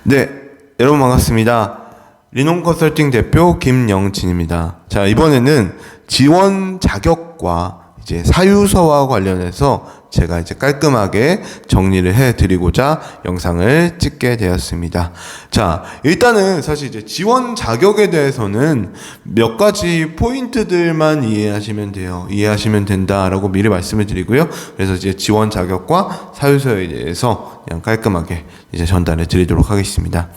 네, 여러분 반갑습니다. 리논 컨설팅 대표 김영진입니다. 자, 이번에는 지원 자격과 이제 사유서와 관련해서 제가 이제 깔끔하게 정리를 해드리고자 영상을 찍게 되었습니다. 자, 일단은 사실 이제 지원 자격에 대해서는 몇 가지 포인트들만 이해하시면 돼요. 이해하시면 된다라고 미리 말씀을 드리고요. 그래서 이제 지원 자격과 사유서에 대해서 그냥 깔끔하게 이제 전달해 드리도록 하겠습니다.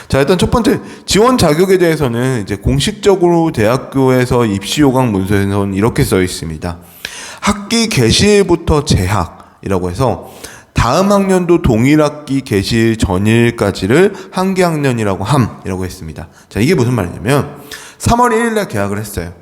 자, 일단 첫 번째 지원 자격에 대해서는 이제 공식적으로 대학교에서 입시 요강 문서에서는 이렇게 써 있습니다. 학기 개시일부터 재학이라고 해서 다음 학년도 동일학기 개시일 전일까지를 한기 학년이라고 함이라고 했습니다. 자, 이게 무슨 말이냐면 3월 1일에 개학을 했어요.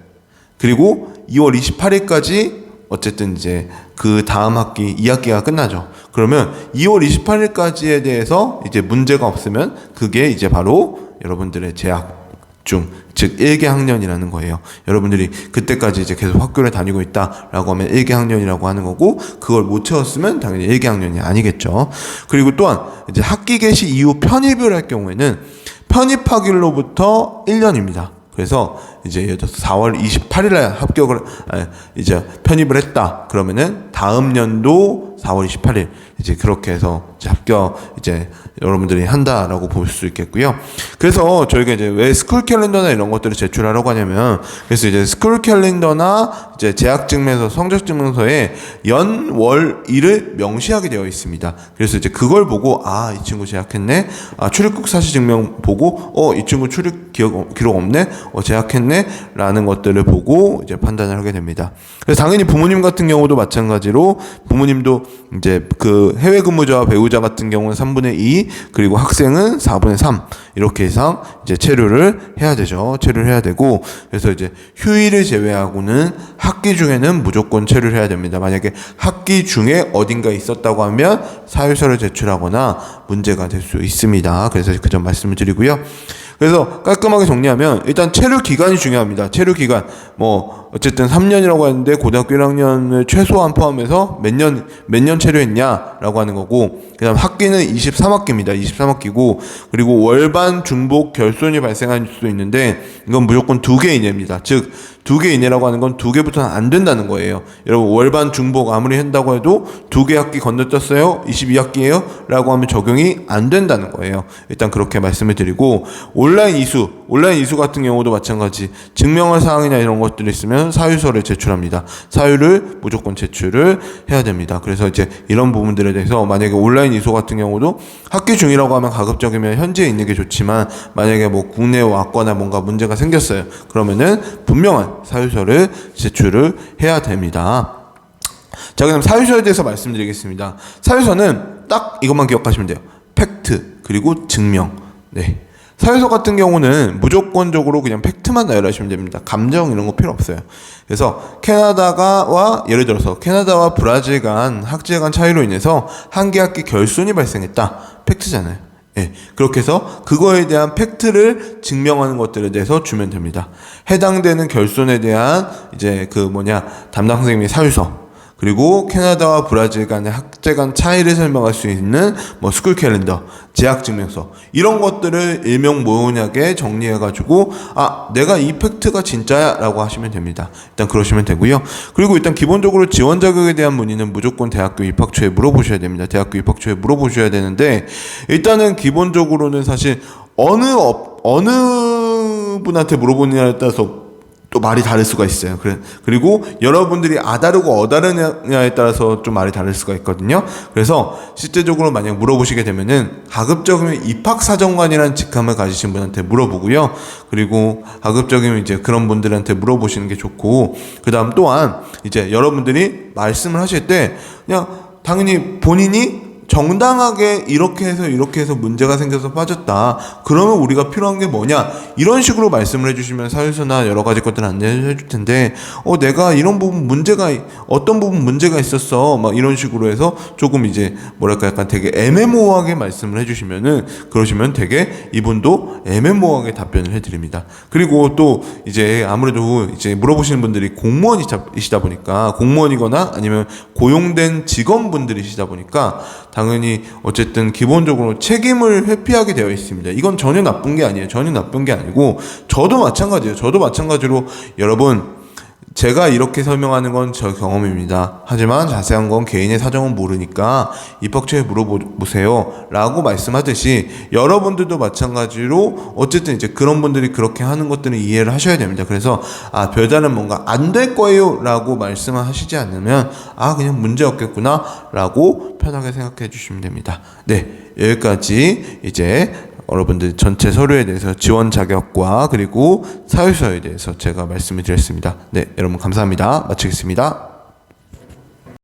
그리고 2월 28일까지 어쨌든 이제 그 다음 학기 2학기가 끝나죠. 그러면 2월 28일까지에 대해서 이제 문제가 없으면 그게 이제 바로 여러분들의 재학 중, 즉 1개 학년이라는 거예요. 여러분들이 그때까지 이제 계속 학교를 다니고 있다라고 하면 1개 학년이라고 하는 거고, 그걸 못 채웠으면 당연히 1개 학년이 아니겠죠. 그리고 또한 이제 학기 개시 이후 편입을 할 경우에는 편입하기로부터 1년입니다. 그래서 이제 예를 들어서 4월 28일에 이제 편입을 했다. 그러면은 다음 연도 4월 28일 이제 그렇게 해서 이제 합격 이제 여러분들이 한다라고 볼 수 있겠고요. 그래서 저희가 이제 왜 스쿨 캘린더나 이런 것들을 제출하라고 하냐면, 그래서 이제 스쿨 캘린더나 이제 재학 증명서, 성적 증명서에 연, 월, 일을 명시하게 되어 있습니다. 그래서 이제 그걸 보고 이 친구 재학했네. 출입국 사실 증명 보고 이 친구 출입 기록 없네. 재학했네. 라는 것들을 보고 이제 판단을 하게 됩니다. 그래서 당연히 부모님 같은 경우도 마찬가지로 부모님도 이제 그 해외 근무자와 배우자 같은 경우는 3분의 2, 그리고 학생은 4분의 3 이렇게 이상 이제 체류를 해야 되죠. 체류를 해야 되고, 그래서 이제 휴일을 제외하고는 학기 중에는 무조건 체류를 해야 됩니다. 만약에 학기 중에 어딘가에 있었다고 하면 사유서를 제출하거나 문제가 될 수 있습니다. 그래서 그 점 말씀을 드리고요. 그래서 깔끔하게 정리하면 일단 체류 기간이 중요합니다. 체류 기간 어쨌든 3년이라고 했는데 고등학교 1학년을 최소한 포함해서 몇 년 체류했냐라고 하는 거고, 그다음 학기는 23학기입니다. 23학기고, 그리고 월반 중복 결손이 발생할 수도 있는데 이건 무조건 2개 이내입니다. 즉 2개 이내라고 하는 건 2개부터는 안 된다는 거예요. 여러분, 월반 중복 아무리 한다고 해도 2개 학기 건너뛰었어요? 22학기예요? 라고 하면 적용이 안 된다는 거예요. 일단 그렇게 말씀을 드리고, 온라인 이수 같은 경우도 마찬가지. 증명할 사항이나 이런 것들이 있으면 사유서를 제출합니다. 사유를 무조건 제출을 해야 됩니다. 그래서 이제 이런 부분들에 대해서 만약에 온라인 이수 같은 경우도 학기 중이라고 하면 가급적이면 현지에 있는 게 좋지만, 만약에 국내에 왔거나 뭔가 문제가 생겼어요. 그러면은 분명한 사유서를 제출을 해야 됩니다. 자, 그럼 사유서에 대해서 말씀드리겠습니다. 사유서는 딱 이것만 기억하시면 돼요. 팩트, 그리고 증명. 네. 사유서 같은 경우는 무조건적으로 그냥 팩트만 나열하시면 됩니다. 감정 이런 거 필요 없어요. 그래서 예를 들어서 캐나다와 브라질 간 학제 간 차이로 인해서 한개 학기 결손이 발생했다. 팩트잖아요. 예, 그렇게 해서 그거에 대한 팩트를 증명하는 것들에 대해서 주면 됩니다. 해당되는 결손에 대한 이제 담당 선생님의 사유서, 그리고 캐나다와 브라질 간의 학제 간 차이를 설명할 수 있는 스쿨 캘린더, 재학 증명서, 이런 것들을 일명모호하게 정리해가지고 내가 이 팩트가 진짜야 라고 하시면 됩니다. 일단 그러시면 되고요. 그리고 일단 기본적으로 지원 자격에 대한 문의는 무조건 대학교 입학 초에 물어보셔야 됩니다. 대학교 입학 초에 물어보셔야 되는데, 일단은 기본적으로는 사실 어느 분한테 물어보느냐에 따라서 또 말이 다를 수가 있어요. 그리고 여러분들이 아다르고 어다르냐에 따라서 좀 말이 다를 수가 있거든요. 그래서 실제적으로 만약 물어보시게 되면은 가급적이면 입학사정관이라는 직함을 가지신 분한테 물어보고요. 그리고 가급적이면 이제 그런 분들한테 물어보시는 게 좋고, 그 다음 또한 이제 여러분들이 말씀을 하실 때 그냥 당연히 본인이 정당하게 이렇게 해서 문제가 생겨서 빠졌다. 그러면 우리가 필요한 게 뭐냐? 이런 식으로 말씀을 해주시면 사유서나 여러 가지 것들을 안내해 줄 텐데, 내가 이런 부분 어떤 부분 문제가 있었어. 이런 식으로 해서 조금 이제 약간 되게 애매모호하게 말씀을 해주시면은, 그러시면 되게 이분도 애매모호하게 답변을 해드립니다. 그리고 또 이제 아무래도 이제 물어보시는 분들이 공무원이시다 보니까, 공무원이거나 아니면 고용된 직원분들이시다 보니까 당연히 어쨌든 기본적으로 책임을 회피하게 되어 있습니다. 이건 전혀 나쁜 게 아니에요. 전혀 나쁜 게 아니고 저도 마찬가지예요. 저도 마찬가지로 여러분 제가 이렇게 설명하는 건 저 경험입니다. 하지만 자세한 건 개인의 사정은 모르니까 입학처에 물어보세요 라고 말씀하듯이 여러분들도 마찬가지로 어쨌든 이제 그런 분들이 그렇게 하는 것들은 이해를 하셔야 됩니다. 그래서 별다른 뭔가 안 될 거예요 라고 말씀을 하시지 않으면 그냥 문제 없겠구나 라고 편하게 생각해 주시면 됩니다. 네, 여기까지 이제 여러분들 전체 서류에 대해서 지원 자격과 그리고 사유서에 대해서 제가 말씀을 드렸습니다. 네, 여러분 감사합니다. 마치겠습니다.